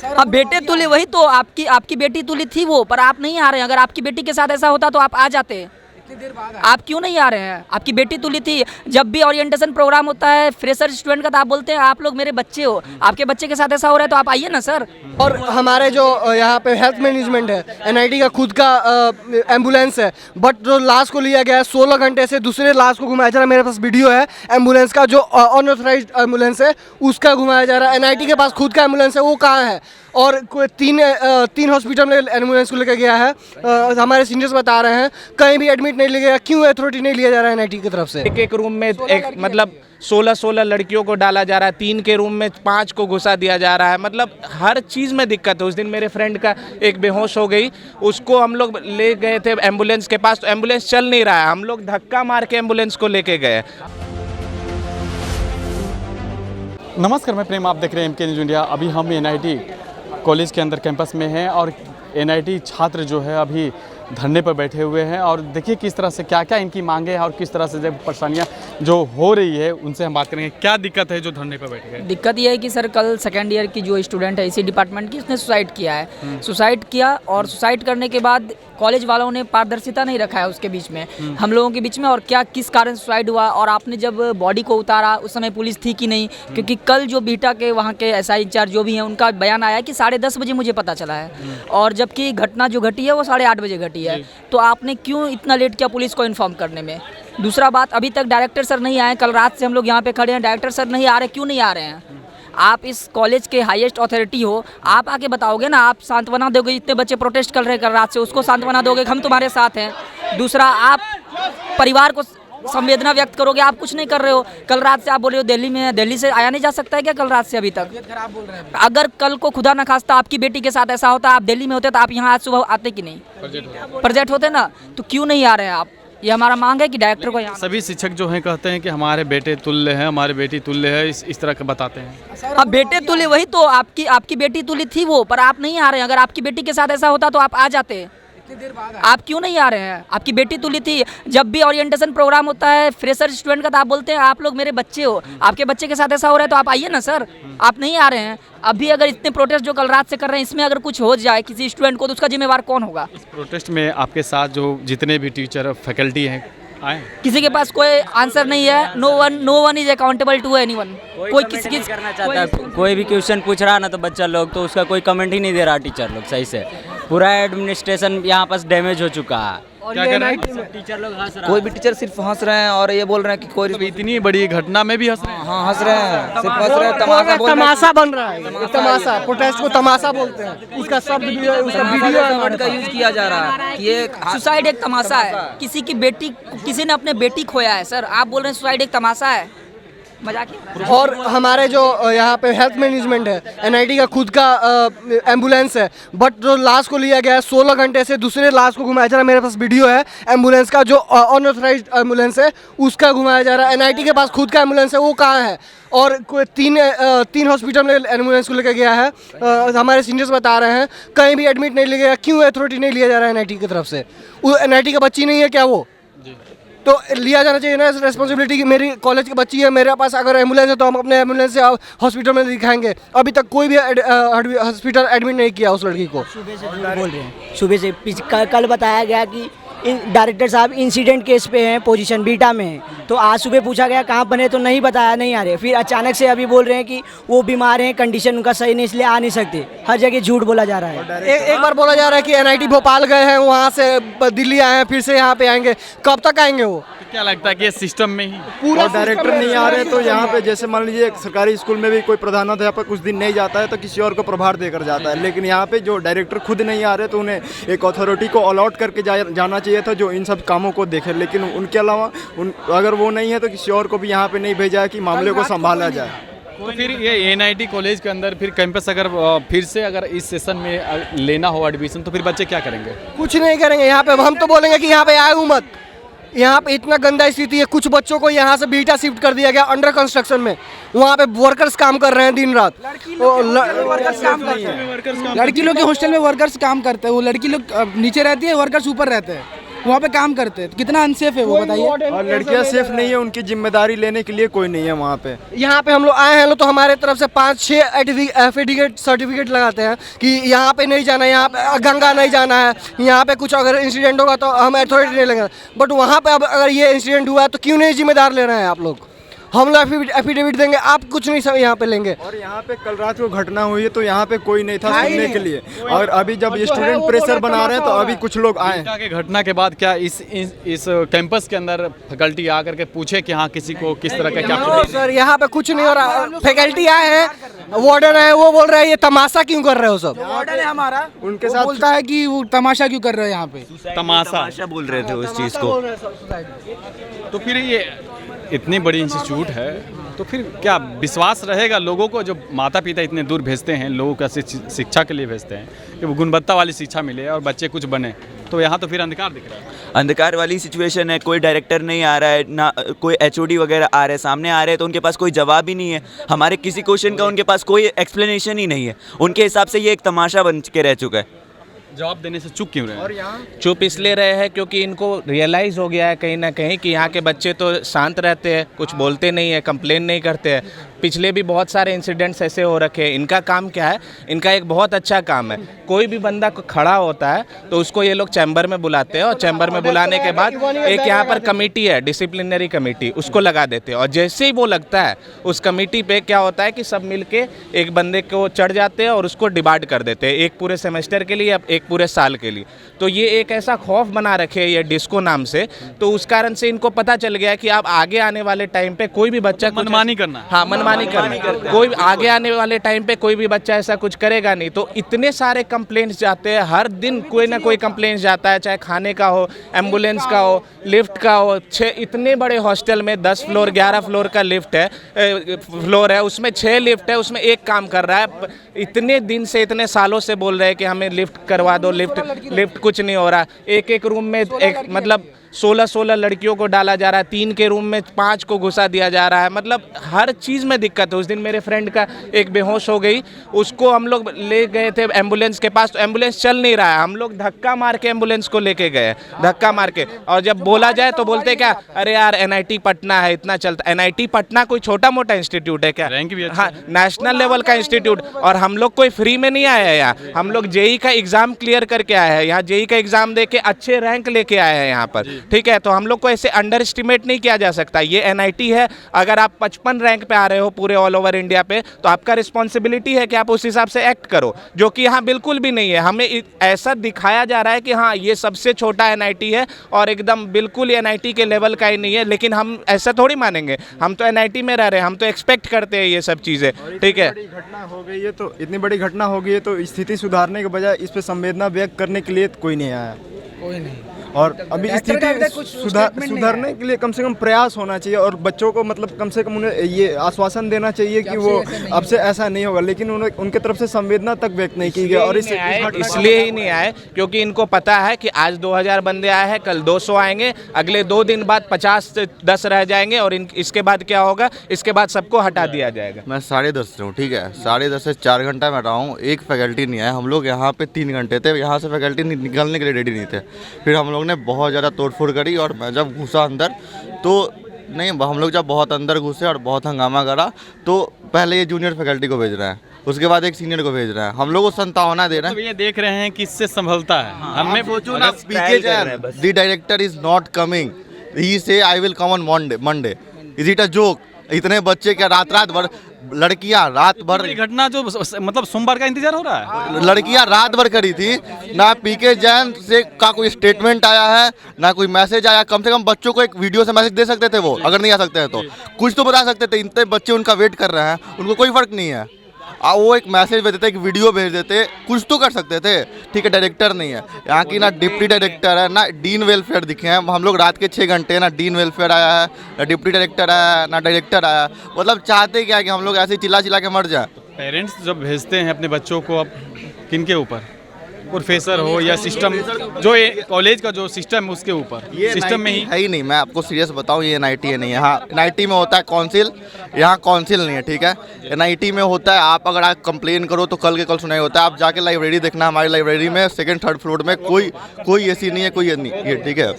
अब बेटे तुल्य वही तो आपकी बेटी तुल्य थी वो, पर आप नहीं आ रहे हैं। अगर आपकी बेटी के साथ ऐसा होता तो आप आ जाते। आप क्यों नहीं आ रहे हैं? आपकी बेटी तुल्य थी। जब भी ओरिएंटेशन प्रोग्राम होता है फ्रेशर स्टूडेंट का, तो आप बोलते हैं आप लोग मेरे बच्चे हो। आपके बच्चे के साथ ऐसा हो रहा है तो आप आइए ना सर। और हमारे जो यहाँ पे हेल्थ मैनेजमेंट है, एनआईटी का खुद का एम्बुलेंस है, बट जो लाश को लिया गया है 16 घंटे से दूसरे लाश को घुमाया जा रहा है। मेरे पास वीडियो है एम्बुलेंस का, जो अनऑथराइज्ड एम्बुलेंस है उसका घुमाया जा रहा है। एनआईटी के पास खुद का एम्बुलेंस है, वो कहाँ है? और कोई तीन हॉस्पिटल में एम्बुलेंस को लेकर गया है। हमारे सीनियर्स बता रहे हैं कहीं भी एडमिट नहीं लिया गया। क्यों अथॉरिटी नहीं लिया जा रहा है एनआईटी की तरफ से? एक रूम में एक मतलब 16 लड़कियों को डाला जा रहा है, 3 के रूम में 5 को घुसा दिया जा रहा है। मतलब हर चीज़ में दिक्कत है। उस दिन मेरे फ्रेंड का एक बेहोश हो गई, उसको हम लोग ले गए थे एम्बुलेंस के पास, तो एम्बुलेंस चल नहीं रहा है, हम लोग धक्का मार के एम्बुलेंस को लेके गए। नमस्कार, मैं प्रेम, आप देख रहे हैं एमके न्यूज़ इंडिया। अभी हम एनआईटी कॉलेज के अंदर कैंपस में हैं और एनआईटी छात्र जो है अभी धरने पर बैठे हुए हैं। और देखिए किस तरह से क्या क्या इनकी मांगे हैं और किस तरह से जब परेशानियां जो हो रही है उनसे हम बात करेंगे। क्या दिक्कत है जो धरने पर बैठे हैं? दिक्कत ये है कि सर कल सेकेंड ईयर की जो स्टूडेंट है इसी डिपार्टमेंट की, उसने सुसाइड किया है। सुसाइड किया और सुसाइड करने के बाद कॉलेज वालों ने पारदर्शिता नहीं रखा है उसके बीच में, हम लोगों के बीच में। और क्या किस कारण सुसाइड हुआ, और आपने जब बॉडी को उतारा उस समय पुलिस थी कि नहीं? क्योंकि कल जो बीटा के वहाँ के एसआई इंचार्ज जो भी हैं उनका बयान आया कि 10:30 बजे मुझे पता चला है, और जबकि घटना जो घटी है वो 8:30 बजे घटी है। तो आपने क्यों इतना लेट किया पुलिस को इन्फॉर्म करने में? दूसरा बात, अभी तक डायरेक्टर सर नहीं आए। कल रात से हम लोग यहाँ पे खड़े हैं, डायरेक्टर सर नहीं आ रहे। क्यों नहीं आ रहे हैं? आप इस कॉलेज के हाईएस्ट अथॉरिटी हो, आप आके बताओगे ना। आप सांत्वना दोगे, जितने बच्चे प्रोटेस्ट कर रहे हैं कल रात से उसको सांत्वना दोगे, हम तुम्हारे साथ हैं। दूसरा, आप परिवार को संवेदना व्यक्त करोगे। आप कुछ नहीं कर रहे हो। कल रात से आप बोल रहे हो दिल्ली में है, दिल्ली से आया नहीं जा सकता है क्या कल रात से अभी तक? अगर कल को खुदा न खास्ता आपकी बेटी के साथ ऐसा होता, आप दिल्ली में होते तो आप यहाँ आज सुबह आते कि नहीं? प्रोजेक्ट होते ना। तो क्यों नहीं आ रहे हैं आप? ये हमारा मांग है कि डायरेक्टर को यहाँ। सभी शिक्षक जो हैं कहते हैं कि हमारे बेटे तुल्य हैं, हमारी बेटी तुल्य है, इस तरह के बताते हैं। अब बेटे तुल्य वही तो आपकी बेटी तुल्य थी वो, पर आप नहीं आ रहे हैं। अगर आपकी बेटी के साथ ऐसा होता तो आप आ जाते। आप क्यों नहीं आ रहे हैं? आपकी बेटी तुल्य थी। जब भी ओरिएंटेशन प्रोग्राम होता है फ्रेशर स्टूडेंट का, तो आप बोलते हैं आप लोग मेरे बच्चे हो। आपके बच्चे के साथ ऐसा हो रहा है तो आप आइए ना सर। आप नहीं आ रहे हैं। अभी अगर इतने प्रोटेस्ट जो कल रात से कर रहे हैं, इसमें अगर कुछ हो जाए किसी स्टूडेंट को, तो उसका जिम्मेवार कौन होगा? इस प्रोटेस्ट में आपके साथ जो जितने भी टीचर फैकल्टी हैं आए? किसी के पास कोई आंसर नहीं है। No one is accountable to anyone. कोई किसी करना चाहता है, कोई भी क्वेश्चन पूछ रहा ना तो बच्चा लोग तो उसका कोई कमेंट ही नहीं दे रहा टीचर लोग सही से। पूरा एडमिनिस्ट्रेशन यहाँ पास डैमेज हो चुका है। क्या कर रहे हैं? टीचर लोग हंस रहा कोई भी टीचर सिर्फ हंस रहे हैं और ये बोल रहे हैं कि कोई इतनी बड़ी घटना में भी हंस रहे हैं? हाँ हंस रहे हैं, सिर्फ हंस रहे हैं, तमाशा बोल रहे हैं। तमाशा बन रहा है, तमाशा। प्रोटेस्ट को तमाशा बोलते हैं। उसका शब्द भी है, उसका वीडियो है, वर्ड का यूज किया जा रहा है कि ये सुसाइड एक तमाशा है। किसी की बेटी, किसी ने अपने बेटी खोया है सर, आप बोल रहे हैं सुसाइड एक तमाशा है? मजाक। और हमारे जो यहाँ पे हेल्थ मैनेजमेंट है, एनआईटी का खुद का एम्बुलेंस है, बट जो लाश को लिया गया है 16 घंटे से दूसरे लाश को घुमाया जा रहा है। मेरे पास वीडियो है एम्बुलेंस का, जो अनऑथराइज्ड एम्बुलेंस है उसका घुमाया जा रहा है। एनआईटी के पास खुद का एम्बुलेंस है, वो कहाँ है? और कोई तीन हॉस्पिटल में एम्बुलेंस को लेकर गया है। हमारे सीनियर्स बता रहे हैं कहीं भी एडमिट नहीं लिया गया। क्यों अथॉरिटी नहीं लिया जा रहा है एनआईटी की तरफ से? वो एनआईटी का बच्ची नहीं है क्या वो? तो लिया जाना चाहिए ना रेस्पॉन्सिबिलिटी की। मेरी कॉलेज की बच्ची है, मेरे पास अगर एम्बुलेंस है तो हम अपने एम्बुलेंस से हॉस्पिटल में दिखाएंगे। अभी तक कोई भी हॉस्पिटल एडमिट नहीं किया उस लड़की को। बोल रहे हैं सुबह से कल बताया गया कि डायरेक्टर साहब इंसिडेंट केस पे हैं, पोजीशन बीटा में है। तो आज सुबह पूछा गया कहाँ बने, तो नहीं बताया, नहीं आ रहे। फिर अचानक से अभी बोल रहे हैं कि वो बीमार हैं, कंडीशन उनका सही नहीं, इसलिए आ नहीं सकते। हर जगह झूठ बोला जा रहा है। एक बार बोला जा रहा है कि एनआईटी भोपाल गए हैं, वहाँ से दिल्ली आए हैं, फिर से यहाँ पे आएंगे। कब तक आएंगे वो? क्या लगता है कि ये सिस्टम में ही पूरा डायरेक्टर नहीं आ रहे? तो यहाँ पे जैसे मान लीजिए सरकारी स्कूल में भी कोई प्रधानाध्यापक कुछ दिन नहीं जाता है तो किसी और को प्रभार देकर जाता है, लेकिन यहाँ पे जो डायरेक्टर खुद नहीं आ रहे तो उन्हें एक अथॉरिटी को अलॉट करके जाना चाहिए था जो इन सब कामों को देखे। लेकिन उनके अलावा अगर वो नहीं है तो किसी और को भी यहाँ पे नहीं भेजा है कि मामले को संभाला जाए। तो फिर ये एनआईटी कॉलेज के अंदर फिर कैंपस अगर फिर से अगर इस सेशन में लेना हो एडमिशन तो फिर बच्चे क्या करेंगे? कुछ नहीं करेंगे। यहाँ पे हम तो बोलेंगे कि यहाँ पे आए मत। यहाँ पे इतना गंदा स्थिति है। कुछ बच्चों को यहाँ से बीटा शिफ्ट कर दिया गया अंडर कंस्ट्रक्शन में। वहाँ पे वर्कर्स काम कर रहे हैं दिन रात। लड़की लोग के हॉस्टल में वर्कर्स काम करते हैं। वो लड़की लोग नीचे रहती है, वर्कर्स ऊपर रहते हैं। वहाँ पे काम करते हैं, तो कितना अनसेफ है वो बताइए। और लड़कियां सेफ नहीं है, उनकी जिम्मेदारी लेने के लिए कोई नहीं है वहाँ पे। यहाँ पे हम लोग आए हैं तो हमारे तरफ से 5-6 एफिडेविट सर्टिफिकेट लगाते हैं कि यहाँ पे नहीं जाना है, यहाँ पे गंगा नहीं जाना है, यहाँ पे कुछ अगर इंसिडेंट होगा तो हम अथॉरिटी नहीं लेंगे। बट वहाँ पे अब अगर ये इंसिडेंट हुआ है तो क्यों नहीं जिम्मेदार ले रहे हैं आप लोग? हम लोग एफिडेविट देंगे, आप कुछ नहीं सब यहाँ पे लेंगे। और यहाँ पे कल रात को घटना हुई है तो यहाँ पे कोई नहीं था सुनने के लिए, और अभी जब ये स्टूडेंट प्रेशर बना रहे हैं तो अभी कुछ लोग आए। के घटना के बाद क्या इस कैंपस के अंदर फैकल्टी आकर के पूछे कि हाँ किसी को किस तरह का क्या? सर यहाँ पे कुछ नहीं हो रहा, फैकल्टी आए हैं, वार्डन है, वो बोल रहे हैं ये तमाशा क्यों कर रहे हो सब? वार्डन है हमारा, उनके साथ बोलता है कि वो तमाशा क्यों कर रहे हो यहाँ पे, तमाशा बोल रहे थे उस चीज़ को। तो फिर ये इतनी बड़ी इंस्टीट्यूट है तो फिर क्या विश्वास रहेगा लोगों को, जो माता पिता इतने दूर भेजते हैं लोगों का शिक्षा के लिए भेजते हैं कि वो गुणवत्ता वाली शिक्षा मिले और बच्चे कुछ बने, तो यहाँ तो फिर अंधकार दिख रहा है। अंधकार वाली सिचुएशन है, कोई डायरेक्टर नहीं आ रहा है, ना कोई एचओडी वगैरह आ रहे हैं, सामने आ रहे हैं तो उनके पास कोई जवाब ही नहीं है, हमारे किसी क्वेश्चन का उनके पास कोई एक्सप्लेनेशन ही नहीं है। उनके हिसाब से ये एक तमाशा बन के रह चुका है। जवाब देने से चुप क्यों रहे हैं? और यहाँ चुप इसलिए रहे हैं क्योंकि इनको रियलाइज़ हो गया है कहीं ना कहीं कि यहाँ के बच्चे तो शांत रहते हैं, कुछ बोलते नहीं है, कंप्लेन नहीं करते हैं। पिछले भी बहुत सारे इंसिडेंट्स ऐसे हो रखे हैं। इनका काम क्या है, इनका एक बहुत अच्छा काम है, कोई भी बंदा खड़ा होता है तो उसको ये लोग चैम्बर में बुलाते हैं और चैम्बर में बुलाने के बाद एक यहाँ पर कमेटी है, डिसिप्लिनरी कमेटी, उसको लगा देते हैं। और जैसे ही वो लगता है उस कमेटी पे क्या होता है कि सब मिलके एक बंदे को चढ़ जाते हैं और उसको डिवाइड कर देते हैं, एक पूरे सेमेस्टर के लिए, एक पूरे साल के लिए। तो ये एक ऐसा खौफ बना रखे है ये डिस्को नाम से, तो उस कारण से इनको पता चल गया कि आप आगे आने वाले टाइम पे कोई भी बच्चा मनमानी करना है। हाँ, मनमानी करना, कोई आगे आने वाले टाइम पे कोई भी बच्चा ऐसा कुछ करेगा नहीं। तो इतने सारे कंप्लेंट्स जाते हैं, हर दिन कोई ना कोई कंप्लेंट्स जाता है, चाहे खाने का हो, एम्बुलेंस का हो, लिफ्ट का हो। इतने बड़े हॉस्टल में 10 फ्लोर 11 फ्लोर का लिफ्ट है, फ्लोर है, उसमें 6 लिफ्ट है, उसमें एक काम कर रहा है। इतने दिन से, इतने सालों से बोल रहे हैं कि हमें लिफ्ट करवा दो, लिफ्ट कुछ नहीं हो रहा। एक रूम में एक मतलब 16 लड़कियों को डाला जा रहा है, 3 के रूम में 5 को घुसा दिया जा रहा है। मतलब हर चीज़ में दिक्कत है। उस दिन मेरे फ्रेंड का एक बेहोश हो गई, उसको हम लोग ले गए थे एम्बुलेंस के पास, तो एम्बुलेंस चल नहीं रहा है, हम लोग धक्का मार के एम्बुलेंस को लेके गए, धक्का मार के। और जब बोला जाए तो बोलते क्या, अरे यार NIT पटना है, इतना चलता। NIT पटना कोई छोटा मोटा इंस्टीट्यूट है क्या? रैंक भी अच्छा हाँ, नेशनल लेवल का इंस्टीट्यूट। और हम लोग कोई फ्री में नहीं आए हैं यहाँ, हम लोग JEE का एग्ज़ाम क्लियर करके आए हैं यहाँ, JEE का एग्ज़ाम दे के अच्छे रैंक लेके आए हैं यहाँ पर, ठीक है। तो हम लोग को ऐसे अंडर एस्टिमेट नहीं किया जा सकता। ये NIT है, अगर आप 55 रैंक पे आ रहे हो पूरे ऑल ओवर इंडिया पे, तो आपका रिस्पॉन्सिबिलिटी है कि आप उस हिसाब से एक्ट करो, जो कि यहाँ बिल्कुल भी नहीं है। हमें ऐसा दिखाया जा रहा है कि हाँ ये सबसे छोटा NIT है और एकदम बिल्कुल ही NIT के लेवल का ही नहीं है, लेकिन हम ऐसा थोड़ी मानेंगे। हम तो NIT में रह रहे हैं, हम तो एक्सपेक्ट करते हैं ये सब चीज़ें, ठीक है। घटना हो गई है तो इतनी बड़ी घटना हो गई है तो स्थिति सुधारने के बजाय इस पे संवेदना व्यक्त करने के लिए कोई नहीं आया, कोई नहीं। और अभी स्थिति सुधारने के लिए कम से कम प्रयास होना चाहिए, और बच्चों को मतलब कम से कम उन्हें ये आश्वासन देना चाहिए कि वो अब से ऐसा नहीं होगा, लेकिन उनके तरफ से संवेदना तक व्यक्त नहीं की गई। और इसलिए ही नहीं आए क्योंकि इनको पता है कि आज 2000 बंदे आए हैं, कल 200 आएंगे, अगले 2 दिन बाद 50 से 10 रह जाएंगे, और इसके बाद क्या होगा, इसके बाद सबको हटा दिया जाएगा। मैं 10:30 से हूँ, ठीक है, 10:30 से 4 घंटा मैं रहा हूँ, एक फैकल्टी नहीं आया। हम लोग यहाँ पे 3 घंटे थे, यहाँ से फैकल्टी निकलने के लिए रेडी नहीं थे। फिर हम लोग ने बहुत ज़्यादा तोड़फोड़ करी, और मैं जब घुसा अंदर तो नहीं, हम लोग जब बहुत अंदर घुसे और बहुत हंगामा करा, तो पहले ये जूनियर फैकल्टी को भेज रहे हैं, उसके बाद एक सीनियर को भेज रहे हैं, हम लोग को संतावना दे रहे हैं। तो ये देख रहे हैं कि इससे संभलता है। हमने सोचो ना, PK Jain, the director is not coming, he say I will come on Monday, is it a joke? इतने बच्चे क्या रात भर, लड़कियां रात भर, घटना जो मतलब सोमवार का इंतजार हो रहा है, लड़कियां रात भर करी थी ना। PK Jain से का कोई स्टेटमेंट आया है ना कोई मैसेज आया। कम से कम बच्चों को एक वीडियो से मैसेज दे सकते थे वो, अगर नहीं आ सकते हैं तो कुछ तो बता सकते थे। इतने बच्चे उनका वेट कर रहे हैं, उनको कोई फर्क नहीं है। वो एक मैसेज भेज देते, एक वीडियो भेज देते, कुछ तो कर सकते थे, ठीक है। डायरेक्टर नहीं है यहाँ की, ना डिप्टी डायरेक्टर है, ना डीन वेलफेयर दिखे हैं। हम लोग रात के 6 घंटे, ना डीन वेलफेयर आया है, ना डिप्टी डायरेक्टर आया, ना डायरेक्टर आया। मतलब चाहते क्या है कि हम लोग ऐसे चिल्ला के मर जाए। पेरेंट्स जब भेजते हैं अपने बच्चों को, अब किन के ऊपर प्रोफेसर हो या सिस्टम जो कॉलेज का जो सिस्टम है उसके ऊपर सिस्टम में ही है ही नहीं। मैं आपको सीरियस बताऊं, ये NIT है नहीं। यहाँ NIT में होता है काउंसिल, यहाँ काउंसिल नहीं है, ठीक है। NIT में होता है आप अगर आप कंप्लेन करो तो कल के कल सुनाई होता है। आप जाके लाइब्रेरी देखना, हमारी लाइब्रेरी में 2nd 3rd फ्लोर में कोई ऐसी नहीं है, कोई नहीं ये, ठीक है।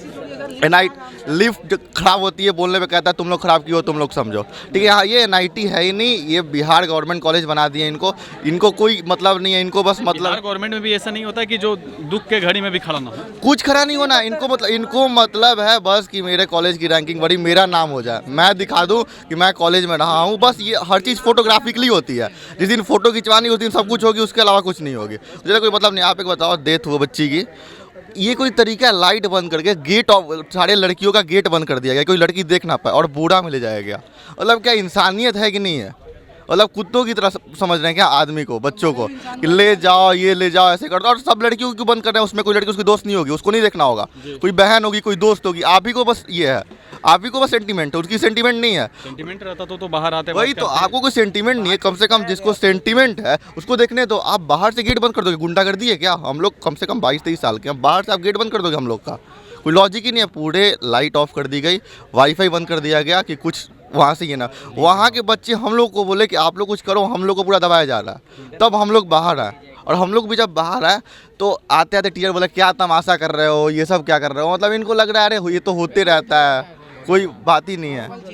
लिफ्ट खराब होती है, बोलने पे कहता है तुम लोग खराब क्यों हो, तुम लोग समझो, ठीक है। हाँ, ये NIT है ही नहीं, ये बिहार गवर्नमेंट कॉलेज बना दिए। इनको कोई मतलब नहीं है, इनको बस मतलब गवर्नमेंट में भी ऐसा नहीं होता कि जो दुख के घड़ी में भी खड़ा ना हो, कुछ खड़ा नहीं होना। इनको मतलब है बस कि मेरे कॉलेज की रैंकिंग बढ़ी, मेरा नाम हो जाए, मैं दिखा दूं कि मैं कॉलेज में रहा हूं। बस ये हर चीज़ फोटोग्राफिकली होती है। जिस दिन फोटो खिंचवानी उस दिन सब कुछ होगी, उसके अलावा कुछ नहीं होगी। मुझे कोई मतलब नहीं। आप एक बताओ, डेथ हुआ बच्ची की, ये कोई तरीका है? लाइट बंद करके गेट ऑफ, सारे लड़कियों का गेट बंद कर दिया गया, कोई लड़की देख ना पाए, और बूढ़ा में ले जाया गया। मतलब क्या इंसानियत है कि नहीं है? मतलब कुत्तों की तरह समझ रहे हैं क्या आदमी को, बच्चों को, कि ले जाओ, ये ले जाओ, ऐसे कर दो। और सब लड़कियों को बंद कर रहे हैं, उसमें कोई लड़की उसकी दोस्त नहीं होगी, उसको नहीं देखना होगा, कोई बहन होगी, कोई दोस्त होगी। आप ही को बस ये है, आप ही को बस सेंटीमेंट है, उसकी सेंटीमेंट नहीं है। सेंटीमेंट रहता तो बाहर आते। वही तो, आपको कोई सेंटीमेंट नहीं है। कम से कम जिसको सेंटीमेंट है उसको देखने तो आप बाहर से गेट बंद कर दोगे। गुंडागर्दी है क्या? हम लोग कम से कम 22-23 साल के हैं, बाहर से आप गेट बंद कर दोगे हम लोग का? कोई लॉजिक ही नहीं है। पूरे लाइट ऑफ कर दी गई, वाईफाई बंद कर दिया गया कि कुछ वहाँ से ये ना, वहाँ के बच्चे हम लोग को बोले कि आप लोग कुछ करो, हम लोग को पूरा दबाया जा रहा है। तब हम लोग बाहर आए, और हम लोग भी जब बाहर आए तो आते आते टीचर बोले क्या तमाशा कर रहे हो, ये सब क्या कर रहे हो। मतलब इनको लग रहा है अरे ये तो होते रहता है, कोई बात ही नहीं है।